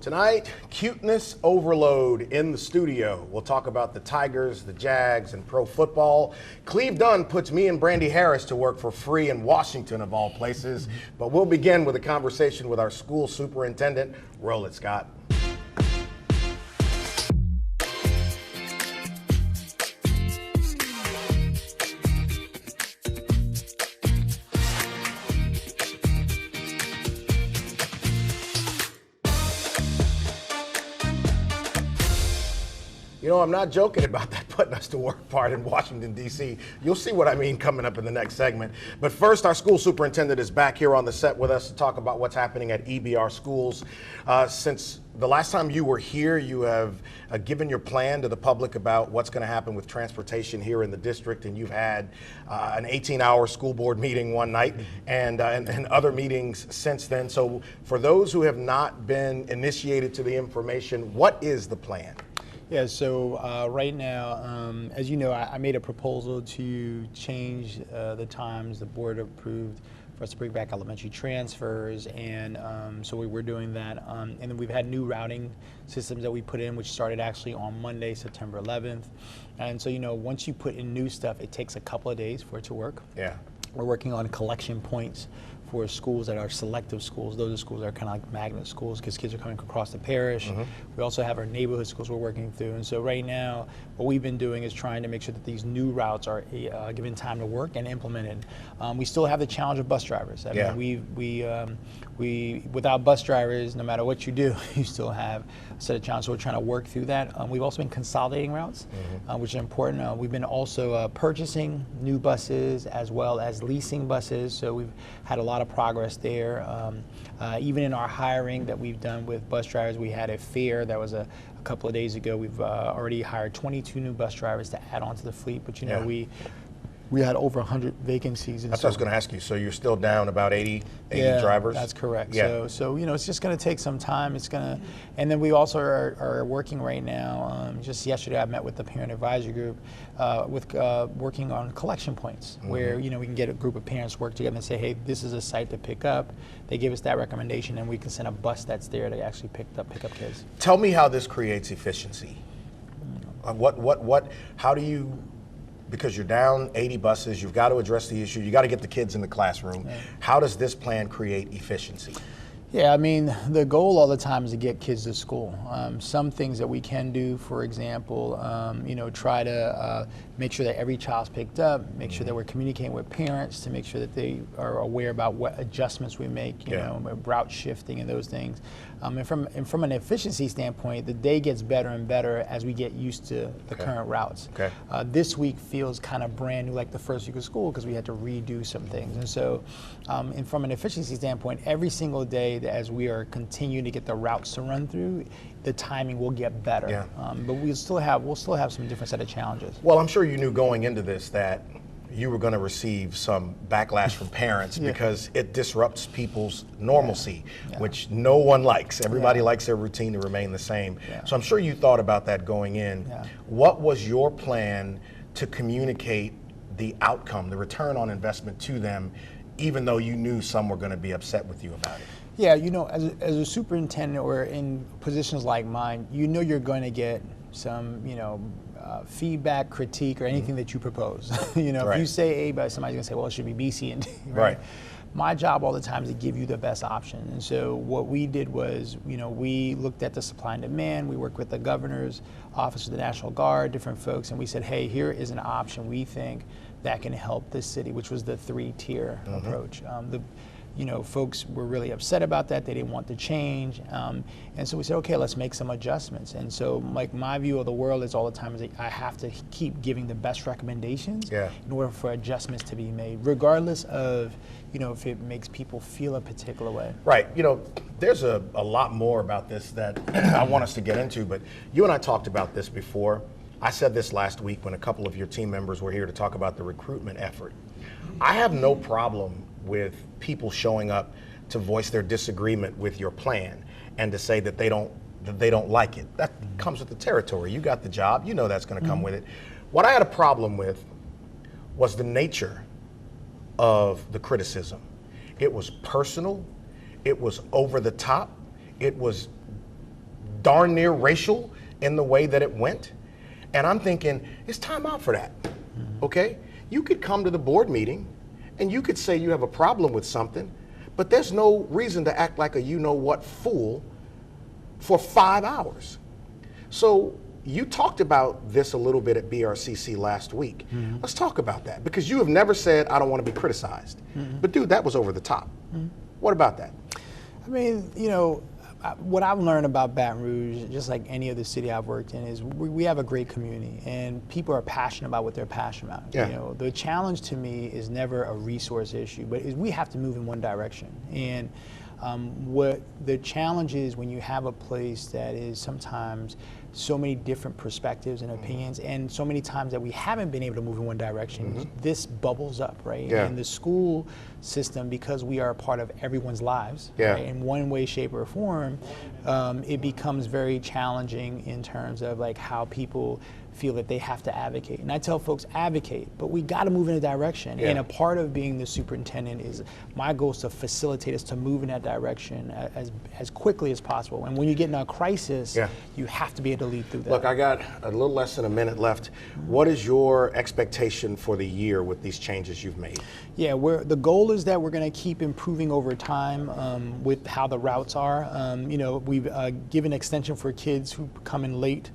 Tonight, cuteness overload in the studio. We'll talk about the Tigers, the Jags, and pro football. Cleve Dunn puts me and Brandy Harris to work for free in Washington, of all places. But we'll begin with a conversation with our school superintendent. Roll it, Scott. You know, I'm not joking about that putting us to work part in Washington, D.C. You'll see what I mean coming up in the next segment. But first, our school superintendent is back here on the set with us to talk about what's happening at EBR schools. Since the last time you were here, you have given your plan to the public about what's going to happen with transportation here in the district, and you've had an 18-hour school board meeting one night and other meetings since then. So for those who have not been initiated to the information, what is the plan? Yeah, so right now, as you know, I made a proposal to change the times the board approved for us to bring back elementary transfers, and so we're doing that. And then we've had new routing systems that we put in, which started actually on Monday, September 11th. And so, you know, once you put in new stuff, it takes a couple of days for it to work. Yeah. We're working on collection points for schools that are selective schools. Those are schools that are kind of like magnet schools because kids are coming across the parish. Mm-hmm. We also have our neighborhood schools we're working through. And so right now, what we've been doing is trying to make sure that these new routes are given time to work and implemented. We still have the challenge of bus drivers. I mean, we without bus drivers, no matter what you do, you still have a set of challenges. So we're trying to work through that. We've also been consolidating routes, which is important. We've been also purchasing new buses as well as leasing buses. So we've had a lot of progress there. Even in our hiring that we've done with bus drivers, we had a fair that was a couple of days ago. We've already hired 22 new bus drivers to add on to the fleet, but you know, we had over 100 vacancies. That's what I was going to ask you. So you're still down about 80 drivers? That's correct. Yeah. So you know, it's just going to take some time. It's going to, and then we also are working right now. Just yesterday, I met with the parent advisory group with working on collection points, where you know we can get a group of parents work together and say, hey, this is a site to pick up. They give us that recommendation, and we can send a bus that's there to actually pick up kids. Tell me how this creates efficiency. How do you? Because you're down 80 buses, you've got to address the issue, you got to get the kids in the classroom. Yeah. How does this plan create efficiency? Yeah, I mean, the goal all the time is to get kids to school. Some things that we can do, for example, you know, try to make sure that every child's picked up, make sure that we're communicating with parents to make sure that they are aware about what adjustments we make, you know, route shifting and those things. And from an efficiency standpoint, the day gets better and better as we get used to the current routes. Okay. This week feels kind of brand new, like the first week of school, because we had to redo some things. And so, and from an efficiency standpoint, every single day as we are continuing to get the routes to run through, the timing will get better. Yeah. But we'll still have some different set of challenges. Well, I'm sure you knew going into this that you were going to receive some backlash from parents because it disrupts people's normalcy, which no one likes. Everybody likes their routine to remain the same. Yeah. So I'm sure you thought about that going in. Yeah. What was your plan to communicate the outcome, the return on investment to them, even though you knew some were going to be upset with you about it? Yeah, you know, as a superintendent or in positions like mine, you know you're going to get some, you know, feedback, critique, or anything that you propose. You know, if you say A, but somebody's going to say, well, it should be B, C, and D. Right. My job all the time is to give you the best option. And so what we did was, you know, we looked at the supply and demand. We worked with the governor's office of the National Guard, different folks, and we said, hey, here is an option we think that can help this city, which was the 3-tier approach. You know, folks were really upset about that. They didn't want to change. And so we said, okay, let's make some adjustments. And so like my view of the world is all the time is I have to keep giving the best recommendations in order for adjustments to be made, regardless of, you know, if it makes people feel a particular way. Right. You know, there's a lot more about this that I want us to get into, but you and I talked about this before. I said this last week when a couple of your team members were here to talk about the recruitment effort. I have no problem with people showing up to voice their disagreement with your plan and to say that they don't like it. That comes with the territory. You got the job. You know that's going to come with it. What I had a problem with was the nature of the criticism. It was personal. It was over the top. It was darn near racial in the way that it went. And I'm thinking, it's time out for that, okay? You could come to the board meeting and you could say you have a problem with something, but there's no reason to act like a you-know-what fool for 5 hours. So you talked about this a little bit at BRCC last week. Let's talk about that, because you have never said, I don't want to be criticized. But dude, that was over the top. What about that? I mean, you know, what I've learned about Baton Rouge, just like any other city I've worked in, is we have a great community and people are passionate about what they're passionate about. Yeah. You know, the challenge to me is never a resource issue, but is we have to move in one direction. And what the challenge is when you have a place that is sometimes so many different perspectives and opinions, and so many times that we haven't been able to move in one direction, this bubbles up, right? Yeah. And the school system, because we are a part of everyone's lives, Yeah. right, in one way, shape, or form, it becomes very challenging in terms of like how people feel that they have to advocate. And I tell folks, advocate, but we got to move in a direction. Yeah. And a part of being the superintendent is my goal is to facilitate us to move in that direction as quickly as possible. And when you get in a crisis, Yeah. you have to be able to lead through that. Look, I got a little less than a minute left. What is your expectation for the year with these changes you've made? Yeah, the goal is that we're going to keep improving over time with how the routes are. You know, we've given extension for kids who come in late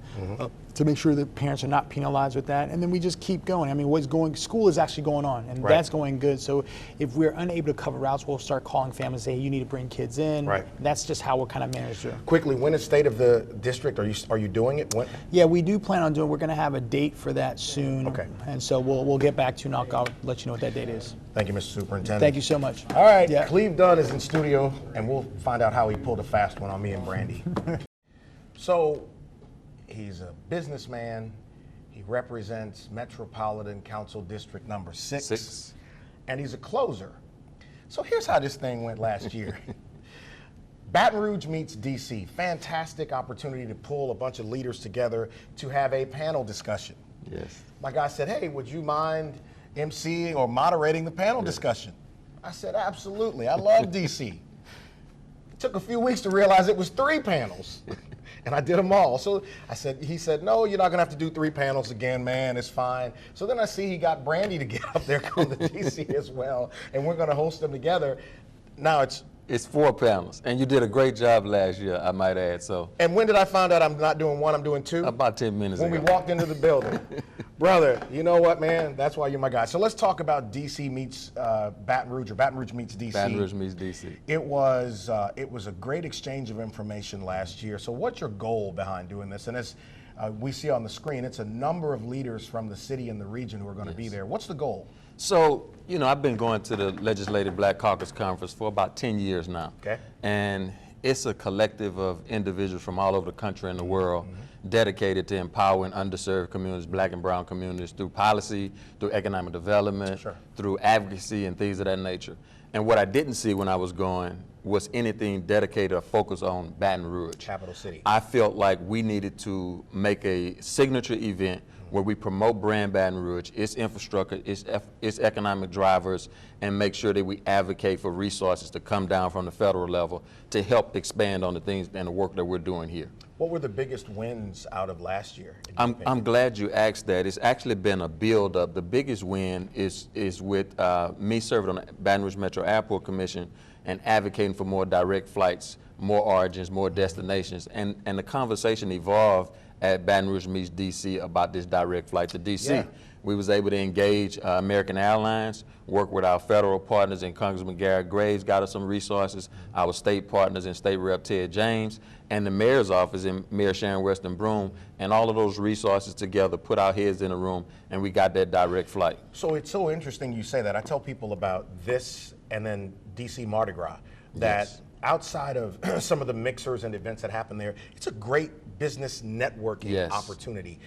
to make sure that parents are not penalized with that. And then we just keep going. I mean, school is actually going on, and Right. that's going good. So if we're unable to cover routes, we'll start calling families and say, hey, you need to bring kids in. Right. That's just how we'll kind of manage it. Quickly, when is State of the District? Are you doing it? When? Yeah, we do plan on doing. We're going to have a date for that soon. Okay. And so we'll get back to you, and I'll let you know what that date is. Thank you, Mr. Superintendent. Thank you so much. All right, Yeah. Cleve Dunn is in studio, and we'll find out how he pulled a fast one on me and Brandy. So, he's a businessman. He represents Metropolitan Council District number 6, and he's a closer. So here's how this thing went last year. Baton Rouge meets DC. Fantastic opportunity to pull a bunch of leaders together to have a panel discussion. Yes. My guy said, hey, would you mind emceeing or moderating the panel discussion? I said, absolutely. I love DC. It took a few weeks to realize it was 3 panels. And I did them all. So he said, no, you're not gonna have to do 3 panels again, man, it's fine. So then I see he got Brandy to get up there, come to DC as well, and we're gonna host them together. Now It's 4 panels, and you did a great job last year, I might add. So. And when did I find out I'm not doing 1, I'm doing 2? About 10 minutes when ago. we walked into the building. Brother, you know what, man? That's why you're my guy. So let's talk about DC meets Baton Rouge, or Baton Rouge meets DC. Baton Rouge meets DC. It was a great exchange of information last year. So what's your goal behind doing this? And as we see on the screen, it's a number of leaders from the city and the region who are going to be there. What's the goal? So, you know, I've been going to the Legislative Black Caucus Conference for about 10 years now. Okay. And it's a collective of individuals from all over the country and the world dedicated to empowering underserved communities, black and brown communities, through policy, through economic development, through advocacy and things of that nature. And what I didn't see when I was going was anything dedicated or focused on Baton Rouge. Capital city. I felt like we needed to make a signature event where we promote brand Baton Rouge, its infrastructure, its economic drivers, and make sure that we advocate for resources to come down from the federal level to help expand on the things and the work that we're doing here. What were the biggest wins out of last year? I'm glad you asked that. It's actually been a build-up. The biggest win is with me serving on the Baton Rouge Metro Airport Commission and advocating for more direct flights, more origins, more destinations. And the conversation evolved at Baton Rouge meets DC about this direct flight to DC. Yeah. We was able to engage American Airlines, work with our federal partners, and Congressman Garrett Graves got us some resources, our state partners and State Rep Ted James, and the mayor's office and Mayor Sharon Weston Broome, and all of those resources together put our heads in a room, and we got that direct flight. So it's so interesting you say that. I tell people about this and then DC Mardi Gras, that outside of some of the mixers and events that happen there, it's a great business networking opportunity.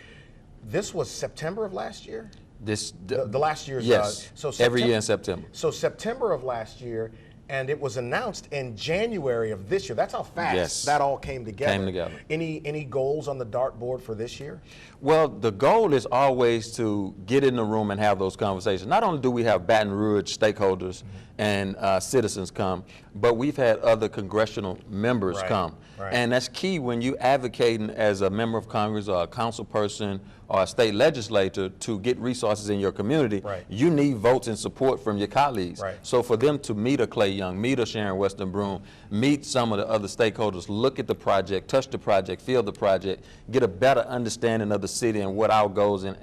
This was September of last year? The last year's, yes, so every year in September. So September of last year, And it was announced in January of this year. That's how fast Yes. that all came together. Came together. Any goals on the dartboard for this year? Well, the goal is always to get in the room and have those conversations. Not only do we have Baton Rouge stakeholders and citizens come, but we've had other congressional members come. Right. And that's key when you advocating as a member of Congress or a council person or a state legislator to get resources in your community. Right. You need votes and support from your colleagues. Right. So for them to meet a Clay Young, meet a Sharon Weston Broome, meet some of the other stakeholders, look at the project, touch the project, feel the project, get a better understanding of the city and what our goals are,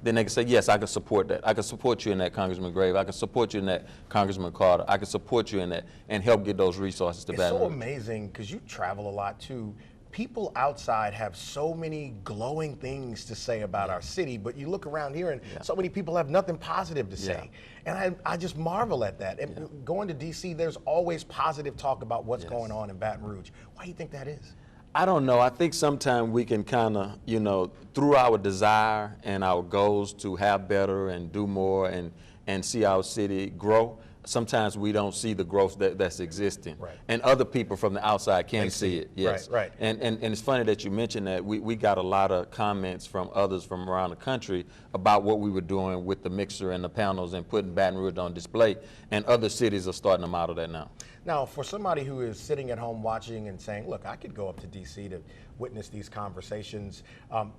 then they can say, yes, I can support that. I can support you in that, Congressman Grave. I can support you in that, Congressman Carter. I can support you in that, and help get those resources to Baton It's so Rouge. amazing because you travel a lot too. People outside have so many glowing things to say about our city, but you look around here and so many people have nothing positive to say. And I just marvel at that. And going to D.C., there's always positive talk about what's going on in Baton Rouge. Why do you think that is? I don't know. I think sometimes we can kind of, through our desire and our goals to have better and do more and see our city grow, sometimes we don't see the growth that's existing. Right. And other people from the outside can see it. Yes. Right. And it's funny that you mentioned that. We got a lot of comments from others from around the country about what we were doing with the mixer and the panels and putting Baton Rouge on display. And other cities are starting to model that now. Now, for somebody who is sitting at home watching and saying, look, I could go up to D.C. to witness these conversations,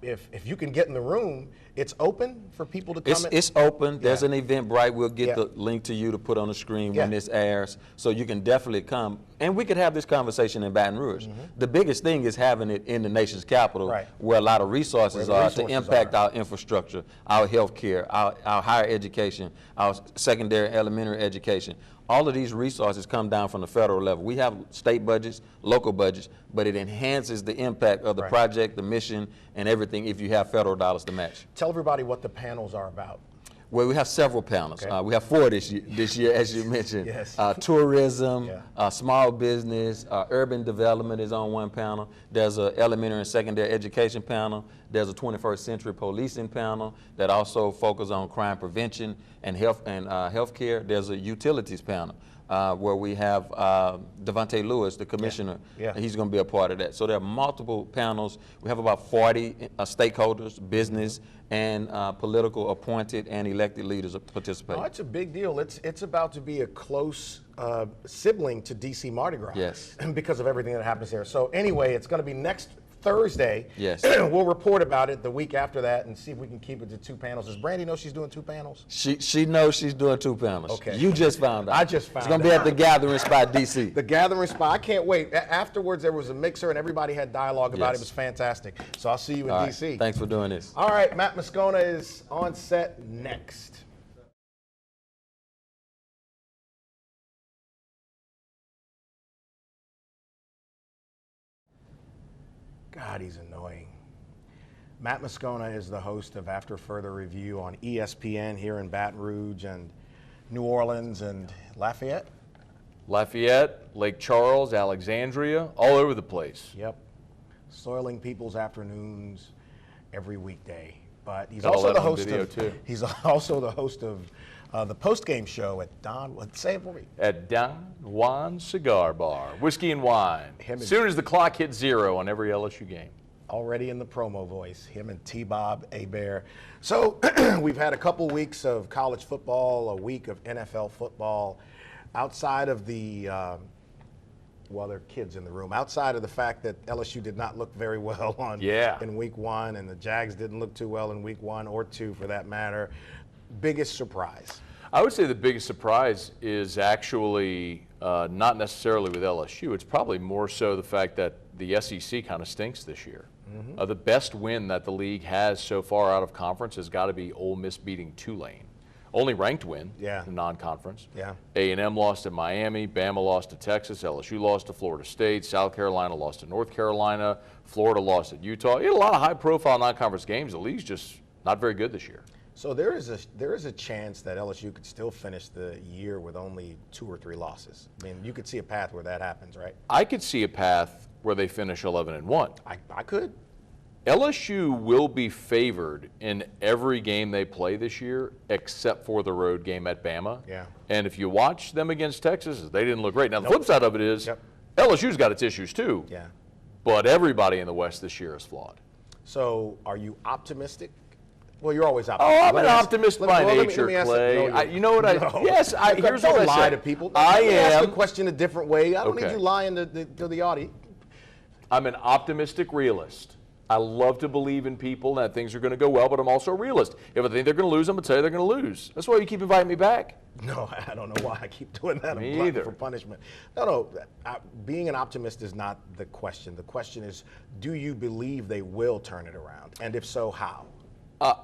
if you can get in the room, it's open for people to come in? It's open. There's an Eventbrite. We'll get the link to you to put on the screen when this airs, so you can definitely come. And we could have this conversation in Baton Rouge. The biggest thing is having it in the nation's capital, where a lot of resources are to impact our infrastructure, our health care, our higher education, our secondary and elementary education. All of these resources come down from the federal level. We have state budgets, local budgets, but it enhances the impact of the project, the mission, and everything if you have federal dollars to match. Tell everybody what the panels are about. Well, we have several panels. We have 4 this year, as you mentioned. Yes. Tourism, small business, urban development is on one panel. There's an elementary and secondary education panel. There's a 21st century policing panel that also focuses on crime prevention and health care. There's a utilities panel where we have Devontae Lewis, the commissioner. He's going to be a part of that. So there are multiple panels. We have about 40 stakeholders, business, and political appointed and elected leaders participating. Oh, it's a big deal. It's about to be a close sibling to DC Mardi Gras. Yes. Because of everything that happens there. So anyway, it's going to be next Thursday. Yes. We'll report about it the week after that and see if we can keep it to 2 panels. Does Brandy know she's doing 2 panels? She knows she's doing 2 panels. Okay. You just found out. I just found out. It's going to be at the Gathering Spot, DC. The Gathering Spot. I can't wait. Afterwards, there was a mixer and everybody had dialogue about it. It was fantastic. So I'll see you in DC. Thanks for doing this. All right, Matt Moscona is on set next. God, he's annoying. Matt Moscona is the host of After Further Review on ESPN here in Baton Rouge and New Orleans and Lafayette. Lafayette, Lake Charles, Alexandria, all over the place. Yep. Soiling people's afternoons every weekday. But he's Got all also that the on host video, of too. He's also the host of the post-game show at say it for me. At Don Juan Cigar Bar, whiskey and wine. Him As soon as the clock hits 0 on every LSU game. Already in the promo voice, him and T-Bob Hebert. So we've had a couple weeks of college football, a week of NFL football. Outside of the, well, there are kids in the room. Outside of the fact that LSU did not look very well in week 1, and the Jags didn't look too well in week 1 or 2 for that matter. Biggest surprise? I would say the biggest surprise is actually not necessarily with LSU. It's probably more so the fact that the SEC kind of stinks this year. The best win that the league has so far out of conference has got to be Ole Miss beating Tulane. Only ranked win in non-conference. A&M lost to Miami, Bama lost to Texas, LSU lost to Florida State, South Carolina lost to North Carolina, Florida lost at Utah. You had a lot of high-profile non-conference games. The league's just not very good this year. So there is a chance that LSU could still finish the year with only 2 or 3 losses. I mean, you could see a path where that happens, right? I could see a path where they finish 11-1. I could. LSU will be favored in every game they play this year except for the road game at Bama. Yeah. And if you watch them against Texas, they didn't look great. Now, the flip side of it is LSU's got its issues too. Yeah. But everybody in the West this year is flawed. So are you optimistic? Well, you're always Oh, optimistic. I'm an optimist by nature, Clay. You know what Here's what don't I lie say. to people. I Let me ask am. the question a different way. I don't Okay. need you lying to the audience. I'm an optimistic realist. I love to believe in people and that things are going to go well, but I'm also a realist. If I think they're going to lose, I'm going to tell you they're going to lose. That's why you keep inviting me back. No, I don't know why I keep doing that. Me I'm glutton either. for punishment. No. Being an optimist is not the question. The question is, do you believe they will turn it around? And if so, how?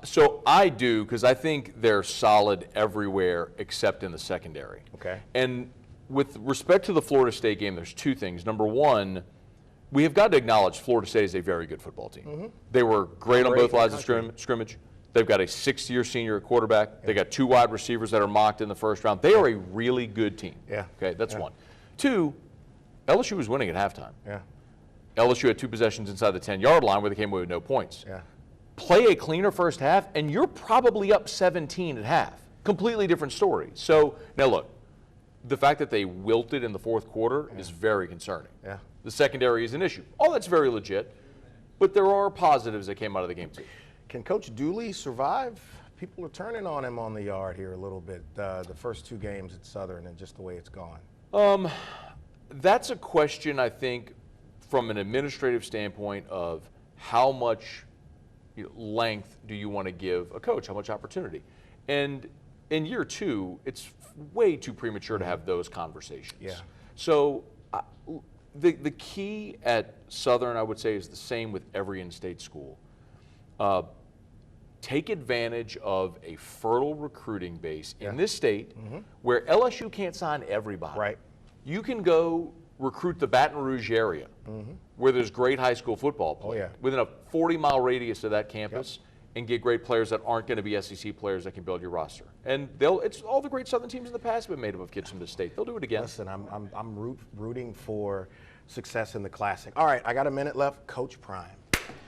So I do, because I think they're solid everywhere except in the secondary. Okay. And with respect to the Florida State game, there's two things. Number one, we have got to acknowledge Florida State is a very good football team. They were great on both lines of scrimmage. They've got a sixth-year senior at quarterback. They got 2 wide receivers that are mocked in the first round. They are a really good team. Yeah. Okay, that's one. 2, LSU was winning at halftime. Yeah. LSU had 2 possessions inside the 10-yard line where they came away with no points. Yeah. Play a cleaner first half, and you're probably up 17 at half. Completely different story. So, now look, the fact that they wilted in the fourth quarter is very concerning. Yeah. The secondary is an issue. All that's very legit, but there are positives that came out of the game, too. Can Coach Dooley survive? People are turning on him on the yard here a little bit. The first 2 games at Southern and just the way it's gone. That's a question, I think, from an administrative standpoint of how much length do you want to give a coach, how much opportunity. And in year 2, it's way too premature to have those conversations. Yeah. So the key at Southern, I would say, is the same with every in-state school. Take advantage of a fertile recruiting base in this state where LSU can't sign everybody. Right. You can go recruit the Baton Rouge area where there's great high school football play within a 40-mile radius of that campus and get great players that aren't going to be SEC players that can build your roster. And it's all the great Southern teams in the past have been made up of kids from the state. They'll do it again. Listen, I'm rooting for success in the Classic. All right, I got a minute left. Coach Prime.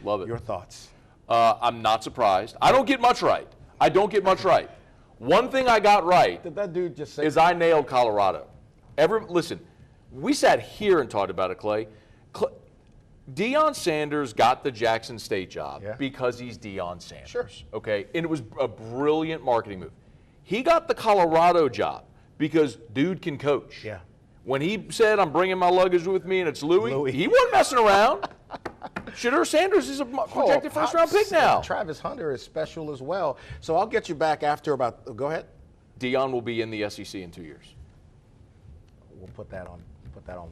Love it. Your thoughts? I'm not surprised. I don't get much right. One thing I got right Did that dude just say? is I nailed Colorado. Listen, we sat here and talked about it, Clay. Deion Sanders got the Jackson State job because he's Deion Sanders. Sure. Okay, and it was a brilliant marketing move. He got the Colorado job because dude can coach. Yeah. When he said, "I'm bringing my luggage with me," and it's Louis. He wasn't messing around. Shedeur Sanders is a projected first-round pick now. Travis Hunter is special as well. So I'll get you back after about. Go ahead. Deion will be in the SEC in 2 years. We'll put that on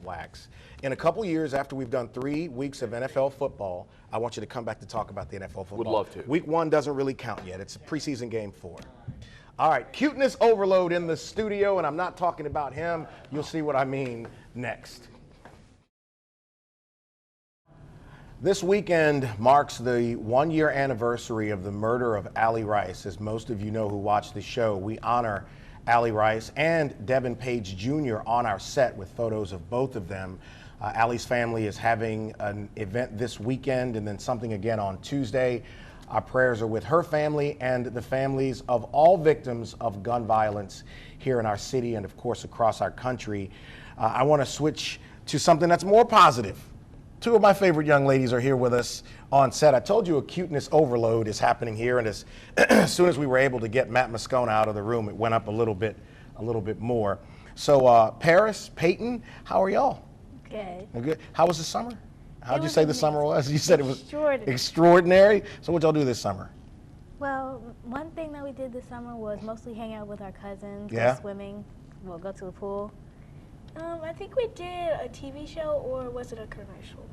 wax. In a couple years, after we've done 3 weeks of NFL football, I want you to come back to talk about the NFL football. Would love to. Week 1 doesn't really count yet. It's preseason game 4. All right, cuteness overload in the studio, and I'm not talking about him. You'll see what I mean next. This weekend marks the 1-year anniversary of the murder of Allie Rice. As most of you know who watch the show, we honor Allie Rice and Devin Page Jr. on our set with photos of both of them. Allie's family is having an event this weekend and then something again on Tuesday. Our prayers are with her family and the families of all victims of gun violence here in our city and, of course, across our country. I want to switch to something that's more positive. 2 of my favorite young ladies are here with us on set. I told you a cuteness overload is happening here, and as soon as we were able to get Matt Moscona out of the room, it went up a little bit more. So Paris, Peyton, how are y'all? Good. Good. How was the summer? How'd you was say the amazing. summer was? You said it was Extraordinary. extraordinary. So what y'all do this summer? Well, one thing that we did this summer was mostly hang out with our cousins, Yeah. go swimming, we'll go to the pool. I think we did a TV show, or was it a commercial?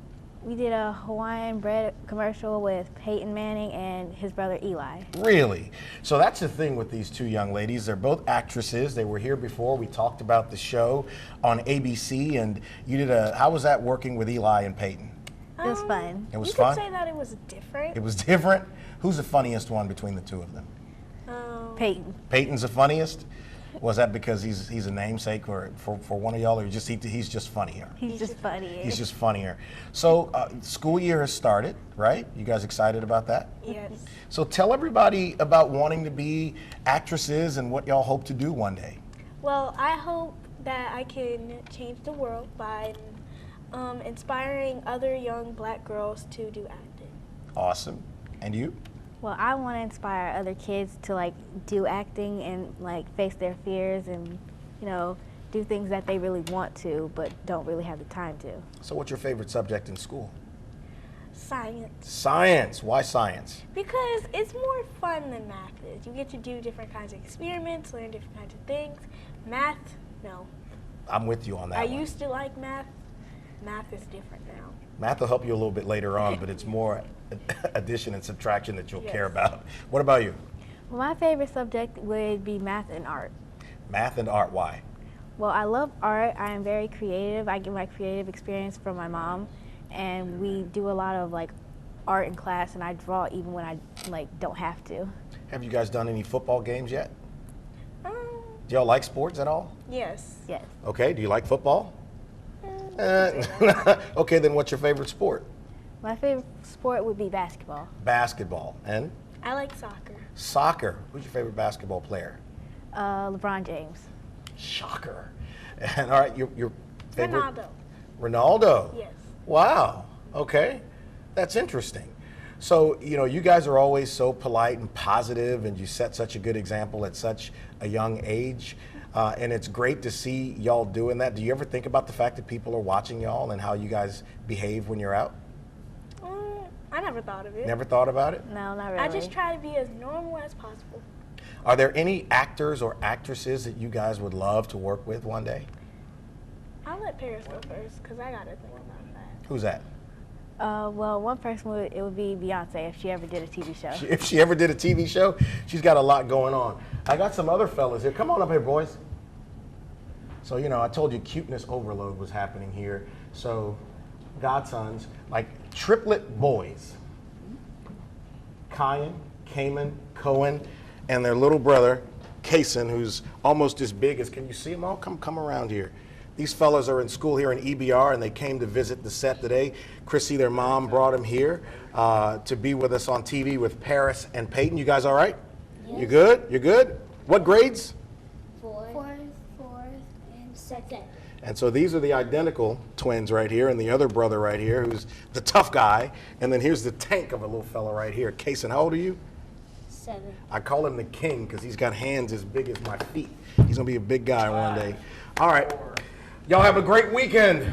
We did a Hawaiian bread commercial with Peyton Manning and his brother Eli. Really? So that's the thing with these 2 young ladies. They're both actresses. They were here before. We talked about the show on ABC, and you did how was that working with Eli and Peyton? It was fun. It was you fun? could say that it was different. It was different? Who's the funniest one between the 2 of them? Peyton. Peyton's the funniest? Was that because he's a namesake for one of y'all, or he's just funnier? He's just funny. He's just funnier. So school year has started, right? You guys excited about that? Yes. So tell everybody about wanting to be actresses and what y'all hope to do one day. Well, I hope that I can change the world by inspiring other young black girls to do acting. Awesome. And you? Well, I want to inspire other kids to like do acting and like face their fears and, you know, do things that they really want to but don't really have the time to. So what's your favorite subject in school? Science. Science. Why science? Because it's more fun than math is. You get to do different kinds of experiments, learn different kinds of things. Math, no. I'm with you on that I one. used to like math. Math is different now. Math will help you a little bit later on, but it's more addition and subtraction that you'll Yes. care about. What about you? Well, my favorite subject would be math and art. Math and art. Why? Well, I love art. I am very creative. I get my creative experience from my mom, and we do a lot of like art in class, and I draw even when I like don't have to. Have you guys done any football games yet? Um, Do y'all like sports at all? yes. Yes. Okay, do you like football? Okay, then what's your favorite sport? My favorite sport would be basketball. Basketball. And I like soccer. soccer. Who's your favorite basketball player? LeBron James. Shocker. And all right, your favorite? Ronaldo. Ronaldo. Yes. Wow. Okay. That's interesting. So, you know, you guys are always so polite and positive, and you set such a good example at such a young age. And it's great to see y'all doing that. Do you ever think about the fact that people are watching y'all and how you guys behave when you're out? I never thought of it. Never thought about it? No, not really. I just try to be as normal as possible. Are there any actors or actresses that you guys would love to work with one day? I'll let Paris go first because I gotta think about that. Who's that? Well, one person would be Beyonce if she ever did a TV show. If she ever did a TV show, she's got a lot going on. I got some other fellas here. Come on up here, boys. So, you know, I told you cuteness overload was happening here. So, godsons, like triplet boys. Kyan, Cayman, Cohen, and their little brother, Kason, who's almost as big as, can you see them all? Come around here. These fellas are in school here in EBR, and they came to visit the set today. Chrissy, their mom, brought them here to be with us on TV with Paris and Peyton. You guys all right? Yes. You good? You good? What grades? Fourth, and second. And so these are the identical twins right here, and the other brother right here, who's the tough guy. And then here's the tank of a little fella right here. Kason, how old are you? 7. I call him the king because he's got hands as big as my feet. He's going to be a big guy one day. All right. Y'all have a great weekend.